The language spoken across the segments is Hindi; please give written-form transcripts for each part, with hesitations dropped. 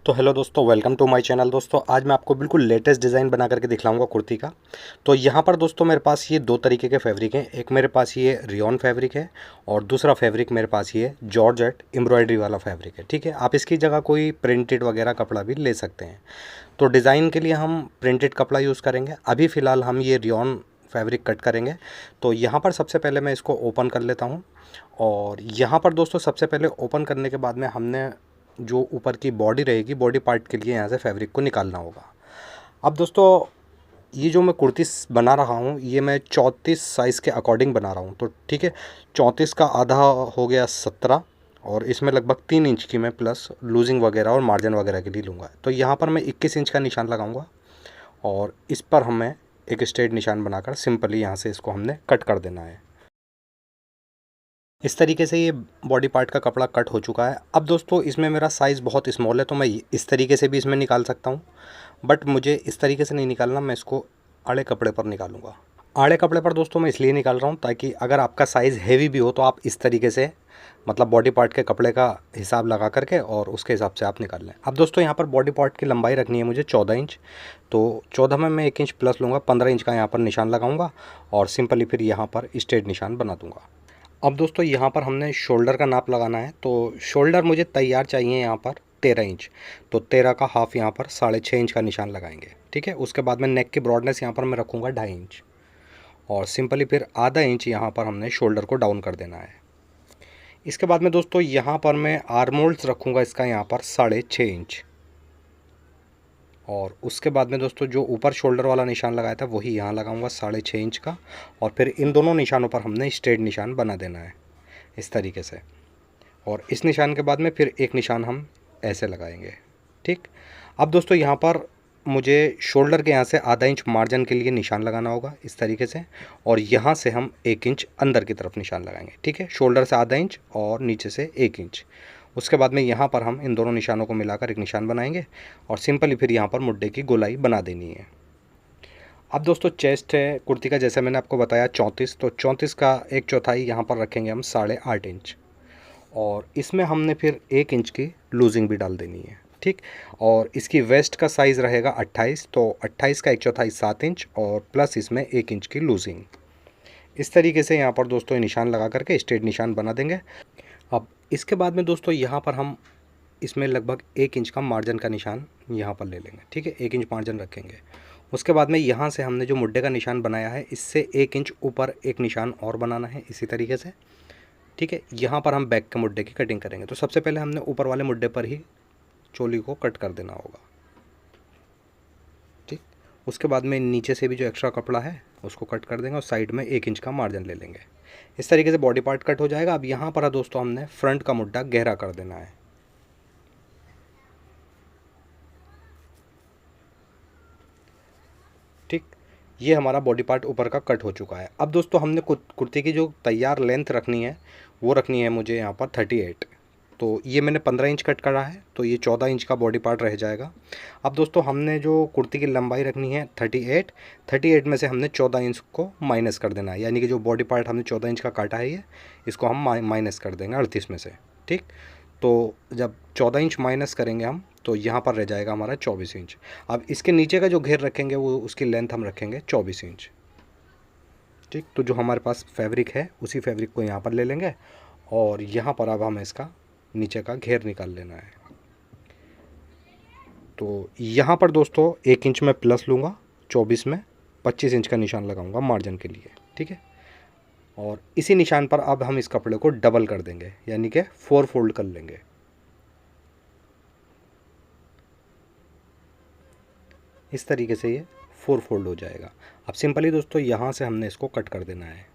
तो हेलो दोस्तों, वेलकम टू माय चैनल। दोस्तों आज मैं आपको बिल्कुल लेटेस्ट डिज़ाइन बना करके दिखलाऊंगा कुर्ती का। तो यहाँ पर दोस्तों मेरे पास ये दो तरीके के फैब्रिक हैं। एक मेरे पास ये रियॉन फैब्रिक है और दूसरा फैब्रिक मेरे पास ये जॉर्जेट एम्ब्रॉयडरी वाला फैब्रिक है। ठीक है, आप इसकी जगह कोई प्रिंटेड वगैरह कपड़ा भी ले सकते हैं। तो डिज़ाइन के लिए हम प्रिंटेड कपड़ा यूज़ करेंगे। अभी फ़िलहाल हम ये रियॉन फैब्रिक कट करेंगे। तो यहाँ पर सबसे पहले मैं इसको ओपन कर लेता हूँ। और यहाँ पर दोस्तों सबसे पहले ओपन करने के बाद में हमने जो ऊपर की बॉडी रहेगी, बॉडी पार्ट के लिए यहाँ से फैब्रिक को निकालना होगा। अब दोस्तों ये जो मैं कुर्ती बना रहा हूँ ये मैं 34 साइज़ के अकॉर्डिंग बना रहा हूँ। तो ठीक है, 34 का आधा हो गया 17 और इसमें लगभग 3 इंच की मैं प्लस लूजिंग वगैरह और मार्जिन वगैरह के लिए लूँगा। तो यहाँ पर मैं 21 इंच का निशान लगाऊँगा और इस पर हमें एक स्ट्रेट निशान बनाकर सिंपली यहाँ से इसको हमने कट कर देना है। इस तरीके से ये बॉडी पार्ट का कपड़ा कट हो चुका है। अब दोस्तों इसमें मेरा साइज़ बहुत स्मॉल है तो मैं इस तरीके से भी इसमें निकाल सकता हूँ, बट मुझे इस तरीके से नहीं निकालना, मैं इसको आड़े कपड़े पर निकालूंगा। आड़े कपड़े पर दोस्तों मैं इसलिए निकाल रहा हूँ ताकि अगर आपका साइज़ हैवी भी हो तो आप इस तरीके से मतलब बॉडी पार्ट के कपड़े का हिसाब लगा करके और उसके हिसाब से आप निकाल लें। अब दोस्तों यहाँ पर बॉडी पार्ट की लंबाई रखनी है मुझे 14 इंच। तो 14 में मैं 1 इंच प्लस लूँगा, 15 इंच का यहाँ पर निशान लगाऊंगा और सिंपली फिर यहाँ पर स्ट्रेट निशान बना दूँगा। अब दोस्तों यहाँ पर हमने शोल्डर का नाप लगाना है। तो शोल्डर मुझे तैयार चाहिए यहाँ पर 13 इंच। तो 13 का हाफ यहाँ पर 6.5 इंच का निशान लगाएंगे। ठीक है, उसके बाद में नेक की ब्रॉडनेस यहाँ पर मैं रखूँगा 2.5 इंच और सिंपली फिर आधा इंच यहाँ पर हमने शोल्डर को डाउन कर देना है। इसके बाद में दोस्तों यहाँ पर मैं आर्म होल्स रखूँगा इसका यहाँ पर 6.5 इंच और उसके बाद में दोस्तों जो ऊपर शोल्डर वाला निशान लगाया था वही यहाँ लगाऊंगा 6.5 इंच का और फिर इन दोनों निशानों पर हमने स्ट्रेट निशान बना देना है इस तरीके से। और इस निशान के बाद में फिर एक निशान हम ऐसे लगाएंगे। ठीक, अब दोस्तों यहाँ पर मुझे शोल्डर के यहाँ से आधा इंच मार्जिन के लिए निशान लगाना होगा इस तरीके से और यहाँ से हम 1 इंच अंदर की तरफ निशान लगाएंगे। ठीक है, शोल्डर से आधा इंच और नीचे से 1 इंच। उसके बाद में यहाँ पर हम इन दोनों निशानों को मिलाकर एक निशान बनाएंगे और सिंपली फिर यहाँ पर मुड्ढे की गोलाई बना देनी है। अब दोस्तों चेस्ट है कुर्ती का, जैसे मैंने आपको बताया 34, तो 34 का 1/4 यहाँ पर रखेंगे हम 8.5 इंच और इसमें हमने फिर 1 इंच की लूजिंग भी डाल देनी है। ठीक, और इसकी वेस्ट का साइज़ रहेगा 28, तो 28 का 1/4 7 इंच और प्लस इसमें 1 इंच की लूजिंग। इस तरीके से यहाँ पर दोस्तों निशान लगा करके स्ट्रेट निशान बना देंगे। अब इसके बाद में दोस्तों यहाँ पर हम इसमें लगभग 1 इंच का मार्जिन का निशान यहाँ पर ले लेंगे। ठीक है, 1 इंच मार्जिन रखेंगे। उसके बाद में यहाँ से हमने जो मुड्ढे का निशान बनाया है इससे 1 इंच ऊपर एक निशान और बनाना है इसी तरीके से। ठीक है, यहाँ पर हम बैक के मुड्ढे की कटिंग करेंगे। तो सबसे पहले हमने ऊपर वाले मुड्ढे पर ही चोली को कट कर देना होगा। ठीक, उसके बाद में नीचे से भी जो एक्स्ट्रा कपड़ा है उसको कट कर देंगे और साइड में 1 इंच का मार्जिन ले लेंगे। इस तरीके से बॉडी पार्ट कट हो जाएगा। अब यहाँ पर दोस्तों हमने फ्रंट का मुड्ढा गहरा कर देना है। ठीक, ये हमारा बॉडी पार्ट ऊपर का कट हो चुका है। अब दोस्तों हमने कुर्ती की जो तैयार लेंथ रखनी है वो रखनी है मुझे यहाँ पर 38। तो ये मैंने 15 इंच कट करा है तो ये 14 इंच का बॉडी पार्ट रह जाएगा। अब दोस्तों हमने जो कुर्ती की लंबाई रखनी है 38 में से हमने 14 इंच को माइनस कर देना है, यानी कि जो बॉडी पार्ट हमने 14 इंच का काटा है ये इसको हम माइनस कर देंगे 38 में से। ठीक, तो जब 14 इंच माइनस करेंगे हम तो यहाँ पर रह जाएगा हमारा 24 इंच। अब इसके नीचे का जो घेर रखेंगे वो उसकी लेंथ हम रखेंगे 24 इंच। ठीक, तो जो हमारे पास फैब्रिक है उसी फैब्रिक को यहाँ पर ले लेंगे और यहाँ पर अब हमें इसका नीचे का घेर निकाल लेना है। तो यहाँ पर दोस्तों 1 इंच में प्लस लूँगा, 24 में 25 इंच का निशान लगाऊंगा मार्जिन के लिए। ठीक है, और इसी निशान पर अब हम इस कपड़े को डबल कर देंगे, यानी कि 4 फोल्ड कर लेंगे। इस तरीके से ये 4 फोल्ड हो जाएगा। अब सिंपली दोस्तों यहाँ से हमने इसको कट कर देना है।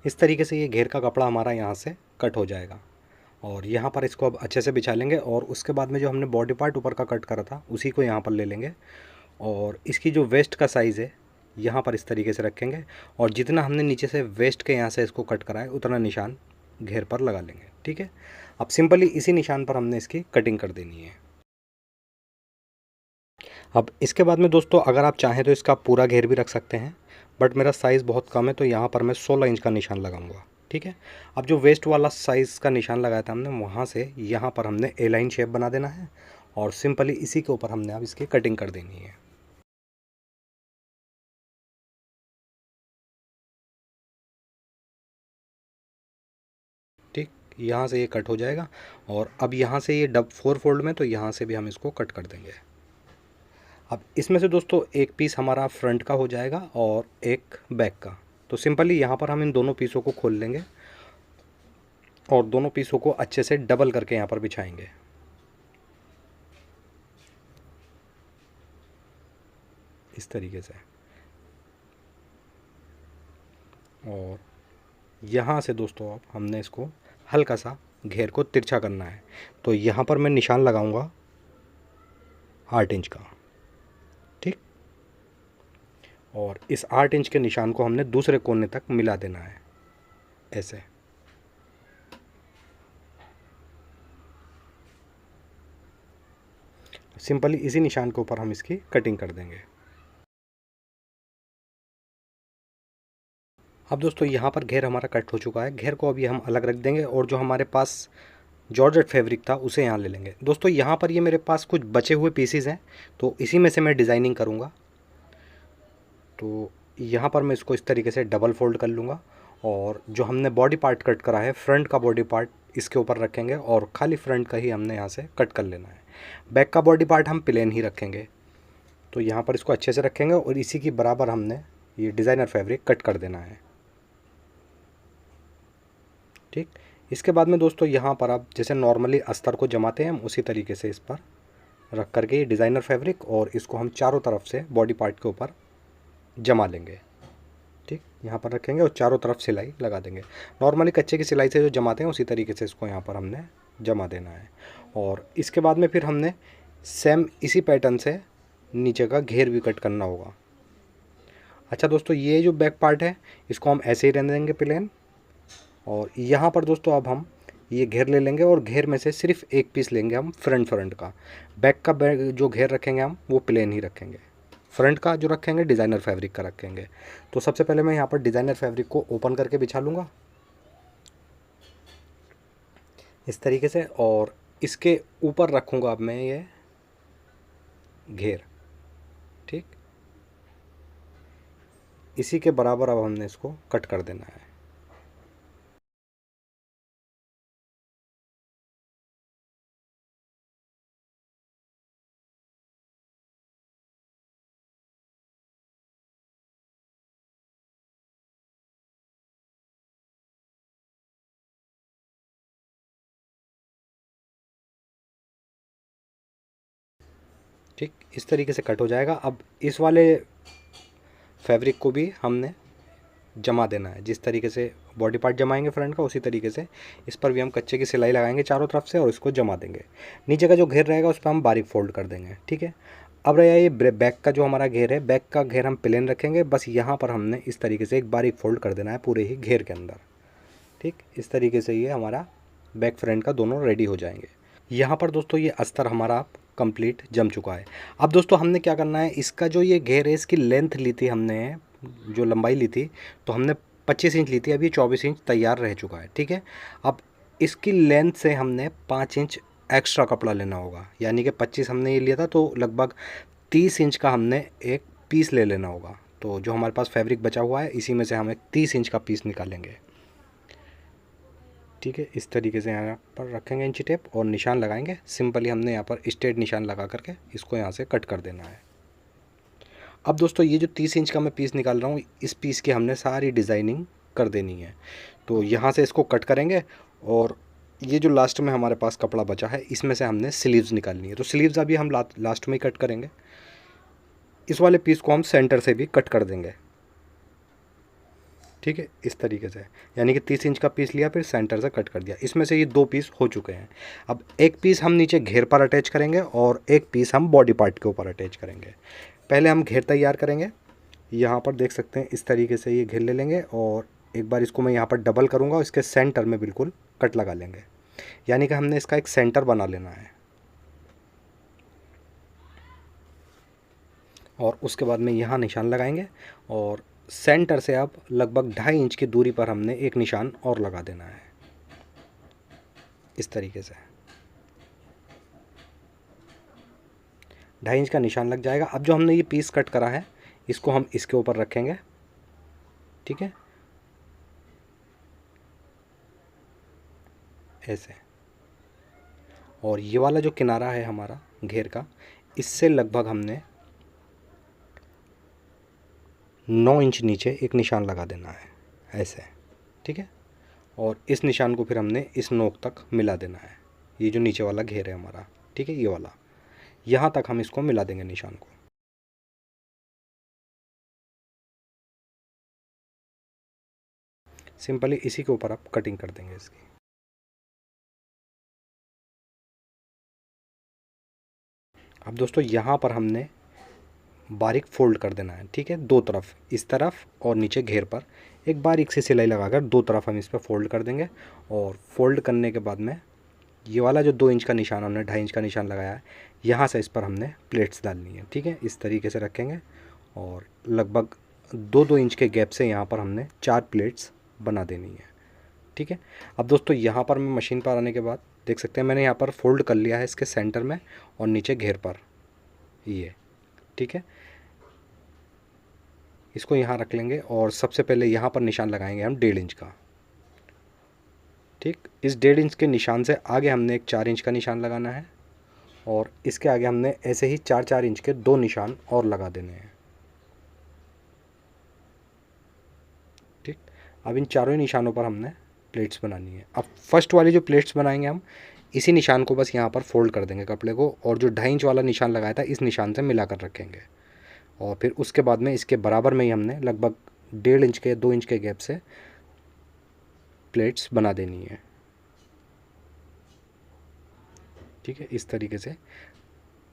इस तरीके से ये घेर का कपड़ा हमारा यहाँ से कट हो जाएगा और यहाँ पर इसको अब अच्छे से बिछा लेंगे और उसके बाद में जो हमने बॉडी पार्ट ऊपर का कट करा था उसी को यहाँ पर ले लेंगे और इसकी जो वेस्ट का साइज़ है यहाँ पर इस तरीके से रखेंगे और जितना हमने नीचे से वेस्ट के यहाँ से इसको कट करा है उतना निशान घेर पर लगा लेंगे। ठीक है, अब सिंपली इसी निशान पर हमने इसकी कटिंग कर देनी है। अब इसके बाद में दोस्तों अगर आप चाहें तो इसका पूरा घेर भी रख सकते हैं, बट मेरा साइज़ बहुत कम है तो यहाँ पर मैं 16 इंच का निशान लगाऊंगा। ठीक है। अब जो वेस्ट वाला साइज़ का निशान लगाया था हमने, वहाँ से यहाँ पर हमने ए लाइन शेप बना देना है और सिंपली इसी के ऊपर हमने अब इसकी कटिंग कर देनी है। ठीक, यहाँ से ये कट हो जाएगा और अब यहाँ से ये डब 4 फोल्ड में, तो यहाँ से भी हम इसको कट कर देंगे। अब इसमें से दोस्तों एक पीस हमारा फ्रंट का हो जाएगा और एक बैक का। तो सिंपली यहाँ पर हम इन दोनों पीसों को खोल लेंगे और दोनों पीसों को अच्छे से डबल करके यहाँ पर बिछाएंगे। इस तरीके से। और यहाँ से दोस्तों अब हमने इसको हल्का सा घेर को तिरछा करना है। तो यहाँ पर मैं निशान लगाऊंगा 8 इंच का। ठीक, और इस 8 इंच के निशान को हमने दूसरे कोने तक मिला देना है ऐसे। सिंपली इसी निशान के ऊपर हम इसकी कटिंग कर देंगे। अब दोस्तों यहाँ पर घेर हमारा कट हो चुका है। घेर को अभी हम अलग रख देंगे और जो हमारे पास जॉर्जेट फैब्रिक था उसे यहाँ ले लेंगे। दोस्तों यहाँ पर ये मेरे पास कुछ बचे हुए पीसीज हैं, तो इसी में से मैं डिज़ाइनिंग करूँगा। तो यहाँ पर मैं इसको इस तरीके से डबल फोल्ड कर लूँगा और जो हमने बॉडी पार्ट कट करा है, फ्रंट का बॉडी पार्ट इसके ऊपर रखेंगे और खाली फ्रंट का ही हमने यहाँ से कट कर लेना है। बैक का बॉडी पार्ट हम प्लेन ही रखेंगे। तो यहाँ पर इसको अच्छे से रखेंगे और इसी की बराबर हमने ये डिज़ाइनर फैब्रिक कट कर देना है। ठीक, इसके बाद में दोस्तों यहाँ पर आप जैसे नॉर्मली अस्तर को जमाते हैं, हम उसी तरीके से इस पर रख करके ये डिज़ाइनर फैब्रिक और इसको हम चारों तरफ से बॉडी पार्ट के ऊपर जमा लेंगे। ठीक, यहाँ पर रखेंगे और चारों तरफ सिलाई लगा देंगे। नॉर्मली कच्चे की सिलाई से जो जमाते हैं उसी तरीके से इसको यहाँ पर हमने जमा देना है। और इसके बाद में फिर हमने सेम इसी पैटर्न से नीचे का घेर भी कट करना होगा। अच्छा दोस्तों, ये जो बैक पार्ट है इसको हम ऐसे ही रहने देंगे प्लेन। और यहाँ पर दोस्तों अब हम ये घेर ले लेंगे और घेर में से सिर्फ एक पीस लेंगे हम फ्रंट का। बैक का जो घेर रखेंगे हम वो प्लेन ही रखेंगे। फ्रंट का जो रखेंगे डिज़ाइनर फैब्रिक का रखेंगे। तो सबसे पहले मैं यहाँ पर डिज़ाइनर फैब्रिक को ओपन करके बिछा लूँगा इस तरीके से और इसके ऊपर रखूँगा अब मैं ये घेर। ठीक, इसी के बराबर अब हमने इसको कट कर देना है। ठीक, इस तरीके से कट हो जाएगा। अब इस वाले फैब्रिक को भी हमने जमा देना है। जिस तरीके से बॉडी पार्ट जमाएंगे फ्रंट का, उसी तरीके से इस पर भी हम कच्चे की सिलाई लगाएंगे चारों तरफ से और इसको जमा देंगे। नीचे का जो घेर रहेगा उस पर हम बारीक फोल्ड कर देंगे। ठीक है, अब रहा ये बैक का जो हमारा घेर है, बैक का घेर हम प्लेन रखेंगे। बस यहाँ पर हमने इस तरीके से एक बारीक फोल्ड कर देना है पूरे ही घेर के अंदर। ठीक, इस तरीके से ये हमारा बैक फ्रंट का दोनों रेडी हो जाएंगे। यहाँ पर दोस्तों ये अस्तर हमारा कंप्लीट जम चुका है। अब दोस्तों हमने क्या करना है, इसका जो ये घेर है इसकी लेंथ ली थी हमने, जो लंबाई ली थी तो हमने 25 इंच ली थी। अभी 24 इंच तैयार रह चुका है। ठीक है, अब इसकी लेंथ से हमने 5 इंच एक्स्ट्रा कपड़ा लेना होगा। यानी कि 25 हमने ये लिया था तो लगभग 30 इंच का हमने एक पीस ले लेना होगा। तो जो हमारे पास फैब्रिक बचा हुआ है इसी में से हम एक 30 इंच का पीस निकालेंगे। ठीक है, इस तरीके से यहाँ पर रखेंगे इंची टेप और निशान लगाएंगे। सिंपली हमने यहाँ पर स्ट्रेट निशान लगा करके इसको यहाँ से कट कर देना है। अब दोस्तों ये जो 30 इंच का मैं पीस निकाल रहा हूँ, इस पीस की हमने सारी डिज़ाइनिंग कर देनी है। तो यहाँ से इसको कट करेंगे और ये जो लास्ट में हमारे पास कपड़ा बचा है इसमें से हमने स्लीव्स निकालनी है। तो स्लीव्स अभी हम लास्ट में ही कट करेंगे। इस वाले पीस को हम सेंटर से भी कट कर देंगे। ठीक है, इस तरीके से, यानी कि 30 इंच का पीस लिया फिर सेंटर से कट कर दिया। इसमें से ये 2 पीस हो चुके हैं। अब एक पीस हम नीचे घेर पर अटैच करेंगे और एक पीस हम बॉडी पार्ट के ऊपर अटैच करेंगे। पहले हम घेर तैयार करेंगे। यहाँ पर देख सकते हैं इस तरीके से ये घेर ले लेंगे और एक बार इसको मैं यहाँ पर डबल करूँगा और इसके सेंटर में बिल्कुल कट लगा लेंगे। यानी कि हमने इसका एक सेंटर बना लेना है। और उसके बाद में यहाँ निशान लगाएंगे और सेंटर से अब लगभग 2.5 इंच की दूरी पर हमने एक निशान और लगा देना है, इस तरीके से 2.5 इंच का निशान लग जाएगा। अब जो हमने ये पीस कट करा है इसको हम इसके ऊपर रखेंगे, ठीक है, ऐसे। और ये वाला जो किनारा है हमारा घेर का, इससे लगभग हमने 9 इंच नीचे एक निशान लगा देना है, ऐसे, ठीक है। और इस निशान को फिर हमने इस नोक तक मिला देना है, ये जो नीचे वाला घेर है हमारा, ठीक है, ये वाला, यहाँ तक हम इसको मिला देंगे निशान को। सिंपली इसी के ऊपर आप कटिंग कर देंगे इसकी। अब दोस्तों यहाँ पर हमने बारीक फोल्ड कर देना है, ठीक है, दो तरफ, इस तरफ और नीचे घेर पर एक बारीक सी सिलाई लगाकर दो तरफ हम इस पर फोल्ड कर देंगे। और फोल्ड करने के बाद में ये वाला जो 2 इंच का निशान हमने 2.5 इंच का निशान लगाया है, यहाँ से इस पर हमने प्लेट्स डालनी है, ठीक है, इस तरीके से रखेंगे। और लगभग 2-2 इंच के गैप से यहाँ पर हमने 4 प्लेट्स बना देनी है, ठीक है। अब दोस्तों यहाँ पर मैं मशीन पर आने के बाद देख सकते हैं मैंने यहाँ पर फोल्ड कर लिया है इसके सेंटर में और नीचे घेर पर, ये, ठीक है। इसको यहाँ रख लेंगे और सबसे पहले यहाँ पर निशान लगाएंगे हम 1.5 इंच का, ठीक। इस 1.5 इंच के निशान से आगे हमने एक 4 इंच का निशान लगाना है और इसके आगे हमने ऐसे ही 4-4 इंच के 2 निशान और लगा देने हैं, ठीक। अब इन चारों ही निशानों पर हमने प्लेट्स बनानी है। अब फर्स्ट वाली जो प्लेट्स बनाएंगे हम इसी निशान को बस यहाँ पर फोल्ड कर देंगे कपड़े को, और जो 2.5 इंच वाला निशान लगाया था इस निशान से मिलाकर रखेंगे। और फिर उसके बाद में इसके बराबर में ही हमने लगभग 1.5 इंच के 2 इंच के गैप से प्लेट्स बना देनी है, ठीक है, इस तरीके से।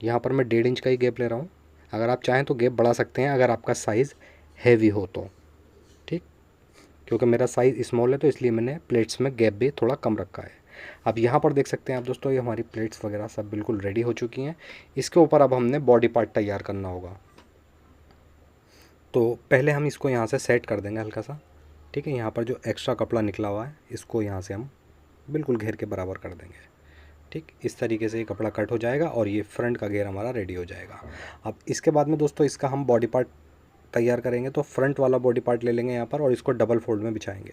यहाँ पर मैं 1.5 इंच का ही गैप ले रहा हूँ, अगर आप चाहें तो गैप बढ़ा सकते हैं अगर आपका साइज़ हैवी हो तो, ठीक। क्योंकि मेरा साइज़ स्मॉल है तो इसलिए मैंने प्लेट्स में गैप भी थोड़ा कम रखा है। अब यहाँ पर देख सकते हैं आप दोस्तों, ये हमारी प्लेट्स वगैरह सब बिल्कुल रेडी हो चुकी हैं। इसके ऊपर अब हमने बॉडी पार्ट तैयार करना होगा। तो पहले हम इसको यहाँ से सेट कर देंगे हल्का सा, ठीक है। यहाँ पर जो एक्स्ट्रा कपड़ा निकला हुआ है इसको यहाँ से हम बिल्कुल घेर के बराबर कर देंगे, ठीक। इस तरीके से ये कपड़ा कट हो जाएगा और ये फ्रंट का घेर हमारा रेडी हो जाएगा। अब इसके बाद में दोस्तों इसका हम बॉडी पार्ट तैयार करेंगे। तो फ्रंट वाला बॉडी पार्ट ले लेंगे यहाँ पर और इसको डबल फोल्ड में बिछाएंगे।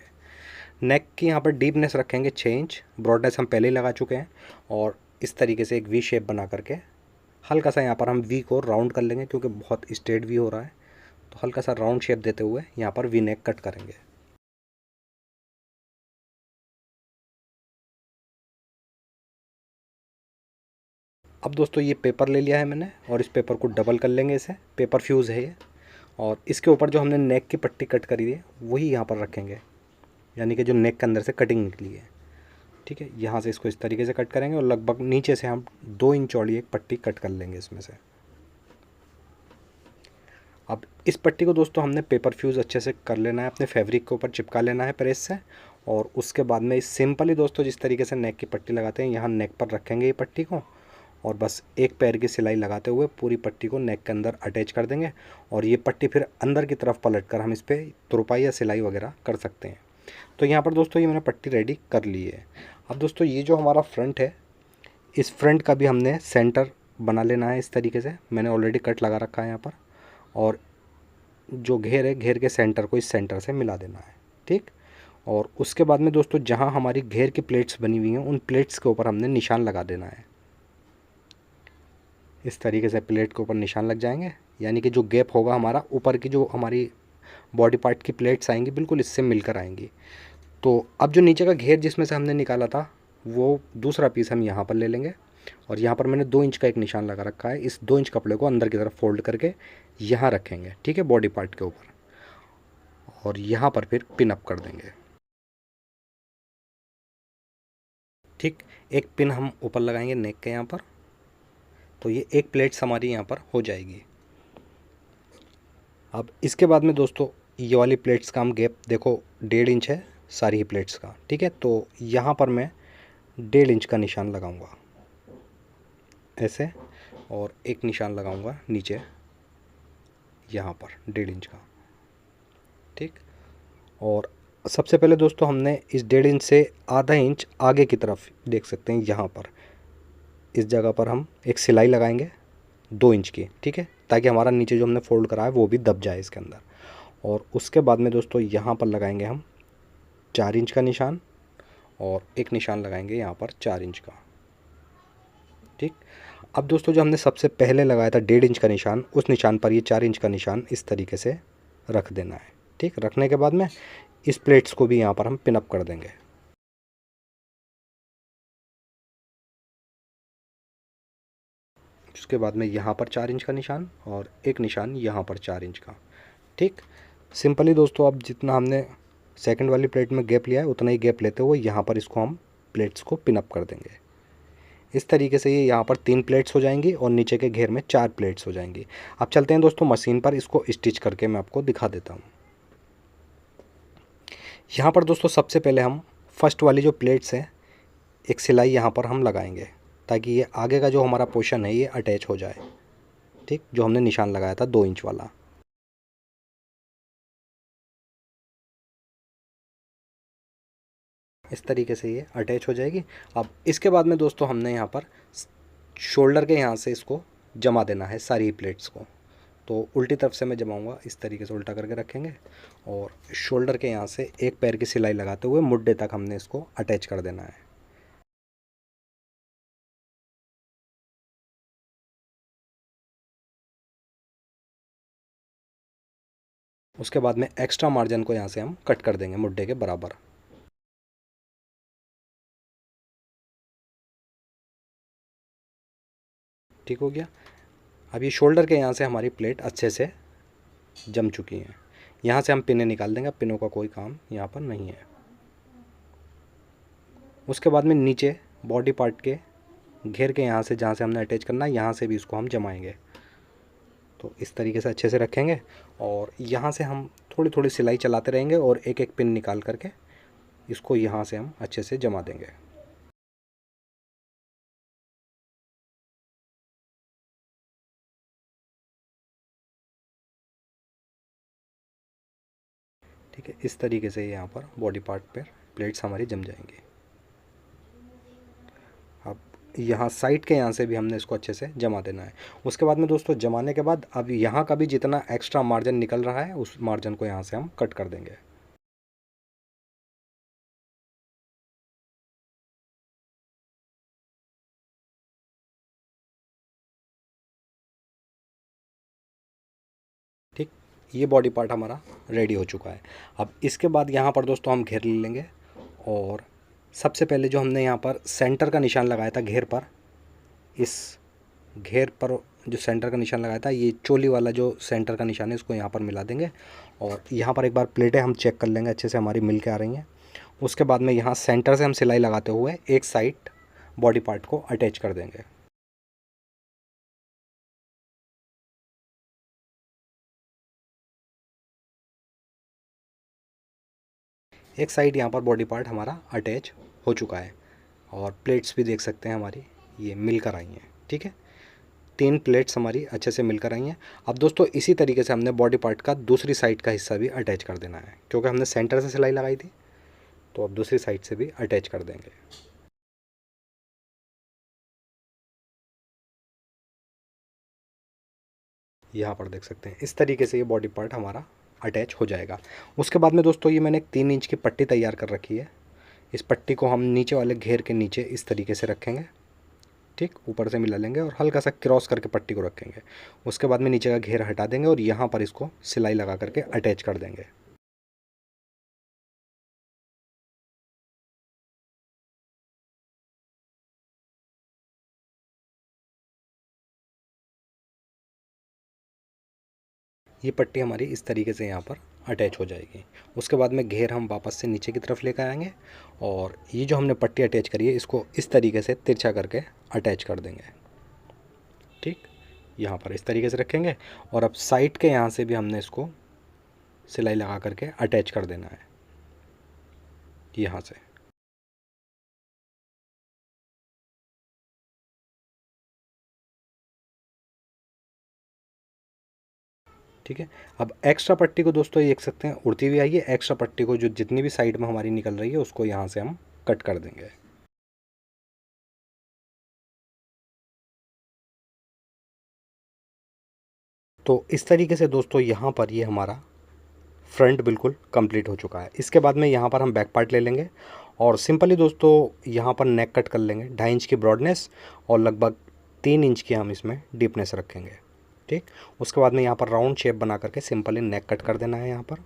नेक की यहाँ पर डीपनेस रखेंगे 6 इंच, ब्रॉडनेस हम पहले ही लगा चुके हैं। और इस तरीके से एक वी शेप बना करके हल्का सा यहाँ पर हम वी को राउंड कर लेंगे, क्योंकि बहुत स्ट्रेट वी हो रहा है, तो हल्का सा राउंड शेप देते हुए यहाँ पर वी नेक कट करेंगे। अब दोस्तों ये पेपर ले लिया है मैंने और इस पेपर को डबल कर लेंगे, इसे पेपर फ्यूज़ है ये। और इसके ऊपर जो हमने नेक की पट्टी कट करी है वही यहाँ पर रखेंगे, यानी कि जो नेक के अंदर से कटिंग निकली है, ठीक है। यहाँ से इसको इस तरीके से कट करेंगे और लगभग नीचे से हम 2 इंच चौड़ी एक पट्टी कट कर लेंगे इसमें से। अब इस पट्टी को दोस्तों हमने पेपर फ्यूज़ अच्छे से कर लेना है, अपने फैब्रिक के ऊपर चिपका लेना है प्रेस से। और उसके बाद में सिंपली दोस्तों जिस तरीके से नेक की पट्टी लगाते हैं यहाँ नेक पर रखेंगे ये पट्टी को, और बस एक पैर की सिलाई लगाते हुए पूरी पट्टी को नेक के अंदर अटैच कर देंगे। और ये पट्टी फिर अंदर की तरफ पलट कर हम इस पर तुरपाई या सिलाई वगैरह कर सकते हैं। तो यहाँ पर दोस्तों ये मैंने पट्टी रेडी कर ली है। अब दोस्तों ये जो हमारा फ्रंट है, इस फ्रंट का भी हमने सेंटर बना लेना है। इस तरीके से मैंने ऑलरेडी कट लगा रखा है यहाँ पर, और जो घेर है घेर के सेंटर को इस सेंटर से मिला देना है, ठीक। और उसके बाद में दोस्तों जहाँ हमारी घेर की प्लेट्स बनी हुई हैं उन प्लेट्स के ऊपर हमने निशान लगा देना है। इस तरीके से प्लेट के ऊपर निशान लग जाएंगे, यानी कि जो गैप होगा हमारा, ऊपर की जो हमारी बॉडी पार्ट की प्लेट्स आएंगी बिल्कुल इससे मिलकर आएंगी। तो अब जो नीचे का घेर जिसमें से हमने निकाला था वो दूसरा पीस हम यहाँ पर ले लेंगे, और यहाँ पर मैंने 2 इंच का एक निशान लगा रखा है। इस 2 इंच कपड़े को अंदर की तरफ फोल्ड करके यहाँ रखेंगे, ठीक है, बॉडी पार्ट के ऊपर, और यहाँ पर फिर पिन अप कर देंगे, ठीक। एक पिन हम ऊपर लगाएंगे नेक के यहाँ पर, तो ये एक प्लेट्स हमारी यहाँ पर हो जाएगी। अब इसके बाद में दोस्तों ये वाली प्लेट्स का हम गैप देखो 1.5 इंच है सारी ही प्लेट्स का, ठीक है। तो यहाँ पर मैं 1.5 इंच का निशान लगाऊंगा ऐसे, और एक निशान लगाऊंगा नीचे यहाँ पर 1.5 इंच का, ठीक। और सबसे पहले दोस्तों हमने इस 1.5 इंच से आधा इंच आगे की तरफ देख सकते हैं, यहाँ पर इस जगह पर हम एक सिलाई लगाएंगे 2 इंच की, ठीक है, ताकि हमारा नीचे जो हमने फोल्ड करा है वो भी दब जाए इसके अंदर। और उसके बाद में दोस्तों यहाँ पर लगाएंगे हम 4 इंच का निशान, और एक निशान लगाएंगे यहाँ पर 4 इंच का। ठीक। अब दोस्तों जो हमने सबसे पहले लगाया था 1.5 इंच का निशान, उस निशान पर ये 4 इंच का निशान इस तरीके से रख देना है। ठीक। रखने के बाद में इस प्लेट्स को भी यहाँ पर हम पिन अप कर देंगे। उसके बाद में यहाँ पर 4 इंच का निशान और एक निशान यहाँ पर 4 इंच का। ठीक। सिंपली दोस्तों अब जितना हमने सेकंड वाली प्लेट में गैप लिया है उतना ही गैप लेते हुए यहाँ पर इसको हम प्लेट्स को पिन अप कर देंगे। इस तरीके से ये यहाँ पर 3 प्लेट्स हो जाएंगी और नीचे के घेर में 4 प्लेट्स हो जाएंगी। अब चलते हैं दोस्तों मशीन पर, इसको स्टिच करके मैं आपको दिखा देता हूँ। यहाँ पर दोस्तों सबसे पहले हम फर्स्ट वाली जो प्लेट्स है एक सिलाई यहाँ पर हम लगाएंगे, ताकि ये आगे का जो हमारा पोर्शन है ये अटैच हो जाए। ठीक। जो हमने निशान लगाया था 2 इंच वाला। इस तरीके से ये अटैच हो जाएगी। अब इसके बाद में दोस्तों हमने यहाँ पर शोल्डर के यहाँ से इसको जमा देना है सारी प्लेट्स को। तो उल्टी तरफ से मैं जमाऊँगा, इस तरीके से उल्टा करके रखेंगे और शोल्डर के यहाँ से एक पैर की सिलाई लगाते हुए मुड्डे तक हमने इसको अटैच कर देना है। उसके बाद में एक्स्ट्रा मार्जिन को यहाँ से हम कट कर देंगे मुड्डे के बराबर। ठीक हो गया। अब ये शोल्डर के यहाँ से हमारी प्लेट अच्छे से जम चुकी हैं। यहाँ से हम पिनें निकाल देंगे, पिनों का कोई काम यहाँ पर नहीं है। उसके बाद में नीचे बॉडी पार्ट के घेर के यहाँ से जहाँ से हमने अटैच करना है यहाँ से भी इसको हम जमाएंगे। तो इस तरीके से अच्छे से रखेंगे और यहाँ से हम थोड़ी थोड़ी सिलाई चलाते रहेंगे और एक एक पिन निकाल करके इसको यहाँ से हम अच्छे से जमा देंगे। ठीक है। इस तरीके से यहाँ पर बॉडी पार्ट पर प्लेट्स हमारी जम जाएंगी। अब यहाँ साइड के यहाँ से भी हमने इसको अच्छे से जमा देना है। उसके बाद में दोस्तों जमाने के बाद अब यहाँ का भी जितना एक्स्ट्रा मार्जिन निकल रहा है उस मार्जिन को यहाँ से हम कट कर देंगे। ठीक। ये बॉडी पार्ट हमारा रेडी हो चुका है। अब इसके बाद यहाँ पर दोस्तों हम घेर ले लेंगे और सबसे पहले जो हमने यहाँ पर सेंटर का निशान लगाया था घेर पर, इस घेर पर जो सेंटर का निशान लगाया था ये चोली वाला जो सेंटर का निशान है इसको यहाँ पर मिला देंगे। और यहाँ पर एक बार प्लेटें हम चेक कर लेंगे अच्छे से हमारी मिल के आ रही हैं। उसके बाद में यहाँ सेंटर से हम सिलाई लगाते हुए एक साइड बॉडी पार्ट को अटैच कर देंगे। एक साइड यहाँ पर बॉडी पार्ट हमारा अटैच हो चुका है और प्लेट्स भी देख सकते हैं हमारी ये मिलकर आई हैं। ठीक है। 3 प्लेट्स हमारी अच्छे से मिलकर आई हैं। अब दोस्तों इसी तरीके से हमने बॉडी पार्ट का दूसरी साइड का हिस्सा भी अटैच कर देना है, क्योंकि हमने सेंटर से सिलाई लगाई थी तो अब दूसरी साइड से भी अटैच कर देंगे। यहाँ पर देख सकते हैं इस तरीके से ये बॉडी पार्ट हमारा अटैच हो जाएगा। उसके बाद में दोस्तों ये मैंने एक 3 इंच की पट्टी तैयार कर रखी है। इस पट्टी को हम नीचे वाले घेर के नीचे इस तरीके से रखेंगे। ठीक। ऊपर से मिला लेंगे और हल्का सा क्रॉस करके पट्टी को रखेंगे। उसके बाद में नीचे का घेर हटा देंगे और यहाँ पर इसको सिलाई लगा करके अटैच कर देंगे। ये पट्टी हमारी इस तरीके से यहाँ पर अटैच हो जाएगी। उसके बाद में घेर हम वापस से नीचे की तरफ लेकर आएंगे और ये जो हमने पट्टी अटैच करी है इसको इस तरीके से तिरछा करके अटैच कर देंगे। ठीक। यहाँ पर इस तरीके से रखेंगे और अब साइड के यहाँ से भी हमने इसको सिलाई लगा करके अटैच कर देना है यहाँ से। ठीक है। अब एक्स्ट्रा पट्टी को दोस्तों ये देख सकते हैं उड़ती हुई आई है। एक्स्ट्रा पट्टी को जो जितनी भी साइड में हमारी निकल रही है उसको यहाँ से हम कट कर देंगे। तो इस तरीके से दोस्तों यहाँ पर ये हमारा फ्रंट बिल्कुल कंप्लीट हो चुका है। इसके बाद में यहाँ पर हम बैक पार्ट ले लेंगे और सिंपली दोस्तों यहाँ पर नेक कट कर लेंगे। 2.5 इंच की ब्रॉडनेस और लगभग 3 इंच की हम इसमें डीपनेस रखेंगे। ठीक, उसके बाद में यहाँ पर राउंड शेप बना करके सिंपली नेक कट कर देना है यहाँ पर।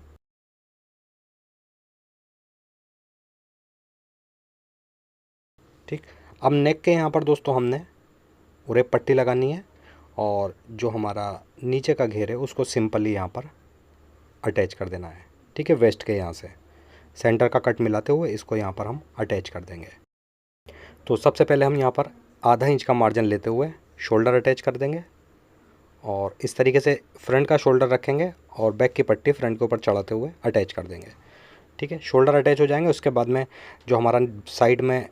ठीक, अब नेक के यहाँ पर दोस्तों हमने उरे पट्टी लगानी है और जो हमारा नीचे का घेर है उसको सिंपली यहाँ पर अटैच कर देना है। ठीक है, वेस्ट के यहाँ से सेंटर का कट मिलाते हुए इसको यहाँ पर हम अटैच कर देंगे। तो सबसे पहले हम यहाँ पर आधा इंच का मार्जिन लेते हुए शोल्डर अटैच कर देंगे और इस तरीके से फ्रंट का शोल्डर रखेंगे और बैक की पट्टी फ्रंट के ऊपर चढ़ाते हुए अटैच कर देंगे। ठीक है, शोल्डर अटैच हो जाएंगे। उसके बाद में जो हमारा साइड में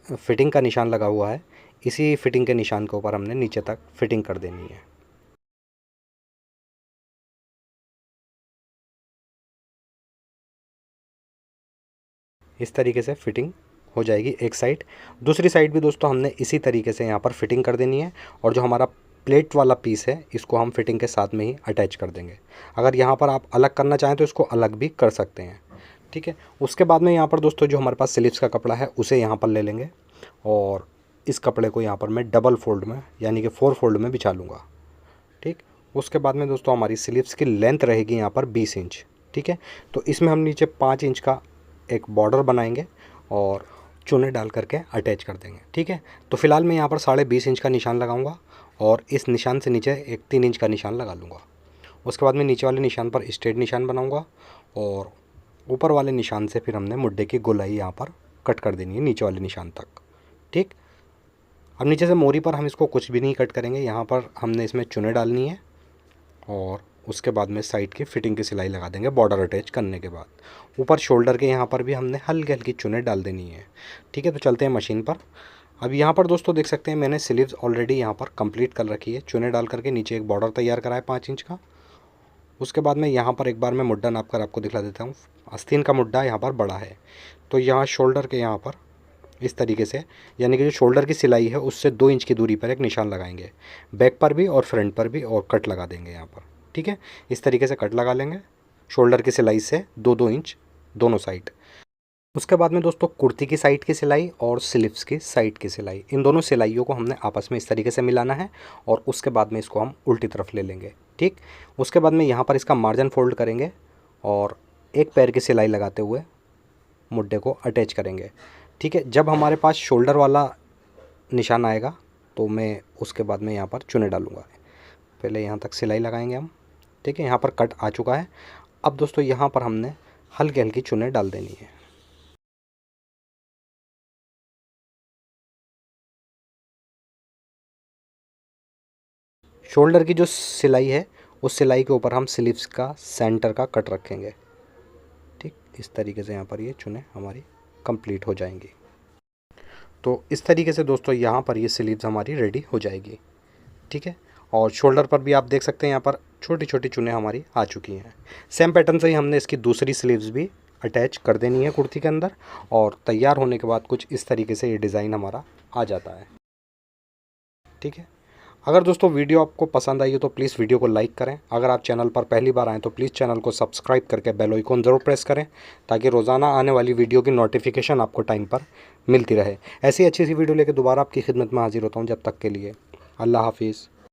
फिटिंग का निशान लगा हुआ है, इसी फिटिंग के निशान के ऊपर हमने नीचे तक फिटिंग कर देनी है। इस तरीके से फिटिंग हो जाएगी एक साइड। दूसरी साइड भी दोस्तों हमने इसी तरीके से यहाँ पर फिटिंग कर देनी है और जो हमारा प्लेट वाला पीस है इसको हम फिटिंग के साथ में ही अटैच कर देंगे। अगर यहाँ पर आप अलग करना चाहें तो इसको अलग भी कर सकते हैं। ठीक है, उसके बाद में यहाँ पर दोस्तों जो हमारे पास स्लीव्स का कपड़ा है उसे यहाँ पर ले लेंगे और इस कपड़े को यहाँ पर मैं डबल फोल्ड में यानी कि 4 फोल्ड में बिछा लूँगा। ठीक, उसके बाद में दोस्तों हमारी स्लीव्स की लेंथ रहेगी यहाँ पर 20 इंच। ठीक है, तो इसमें हम नीचे 5 इंच का एक बॉर्डर बनाएंगे और चूने डाल करके अटैच कर देंगे। ठीक है, तो फिलहाल मैं यहाँ पर 20.5 इंच का निशान लगाऊंगा और इस निशान से नीचे एक 3 इंच का निशान लगा लूँगा। उसके बाद मैं नीचे वाले निशान पर स्ट्रेट निशान बनाऊंगा और ऊपर वाले निशान से फिर हमने मुड्ढे की गोलाई यहाँ पर कट कर देनी है नीचे वाले निशान तक। ठीक, अब नीचे से मोरी पर हम इसको कुछ भी नहीं कट करेंगे। यहाँ पर हमने इसमें चुने डालनी है और उसके बाद में साइड की फिटिंग की सिलाई लगा देंगे बॉर्डर अटैच करने के बाद। ऊपर शोल्डर के यहाँ पर भी हमने हल्की हल्की चुने डाल देनी है। ठीक है, तो चलते हैं मशीन पर। अब यहाँ पर दोस्तों देख सकते हैं मैंने स्लीव्स ऑलरेडी यहाँ पर कंप्लीट कर रखी है। चुने डाल करके नीचे एक बॉर्डर तैयार करा है 5 इंच का। उसके बाद में यहाँ पर एक बार मैं मुड्ढा नाप कर आपको दिखला देता हूँ। आस्तीन का मुड्ढा यहाँ पर बड़ा है, तो यहाँ शोल्डर के यहाँ पर इस तरीके से यानी कि जो शोल्डर की सिलाई है उससे 2 इंच की दूरी पर एक निशान लगाएंगे, बैक पर भी और फ्रंट पर भी, और कट लगा देंगे यहाँ पर। ठीक है, इस तरीके से कट लगा लेंगे शोल्डर की सिलाई से 2-2 इंच दोनों साइड। उसके बाद में दोस्तों कुर्ती की साइड की सिलाई और स्लीव्स की साइड की सिलाई, इन दोनों सिलाइयों को हमने आपस में इस तरीके से मिलाना है और उसके बाद में इसको हम उल्टी तरफ ले लेंगे। ठीक, उसके बाद में यहाँ पर इसका मार्जिन फोल्ड करेंगे और एक पैर की सिलाई लगाते हुए मुड्ढे को अटैच करेंगे। ठीक है, जब हमारे पास शोल्डर वाला निशान आएगा तो मैं उसके बाद में यहाँ पर चुने डालूँगा। पहले यहाँ तक सिलाई लगाएंगे हम। ठीक है, यहाँ पर कट आ चुका है। अब दोस्तों यहाँ पर हमने हल्की हल्की चुने डाल देनी है। शोल्डर की जो सिलाई है उस सिलाई के ऊपर हम स्लीव्स का सेंटर का कट रखेंगे। ठीक, इस तरीके से यहाँ पर ये चुने हमारी कंप्लीट हो जाएंगी। तो इस तरीके से दोस्तों यहाँ पर ये स्लीव्स हमारी रेडी हो जाएगी। ठीक है, और शोल्डर पर भी आप देख सकते हैं यहाँ पर छोटी छोटी चुने हमारी आ चुकी हैं। सेम पैटर्न से ही हमने इसकी दूसरी स्लीव्स भी अटैच कर देनी है कुर्ती के अंदर और तैयार होने के बाद कुछ इस तरीके से ये डिज़ाइन हमारा आ जाता है। ठीक है, अगर दोस्तों वीडियो आपको पसंद आई हो तो प्लीज़ वीडियो को लाइक करें। अगर आप चैनल पर पहली बार आएँ तो प्लीज़ चैनल को सब्सक्राइब करके बेल आइकन ज़रूर प्रेस करें ताकि रोज़ाना आने वाली वीडियो की नोटिफिकेशन आपको टाइम पर मिलती रहे। ऐसी अच्छी सी वीडियो लेकर दोबारा आपकी खिदमत में हाजिर होता हूँ। जब तक के लिए अल्लाह हाफिज़।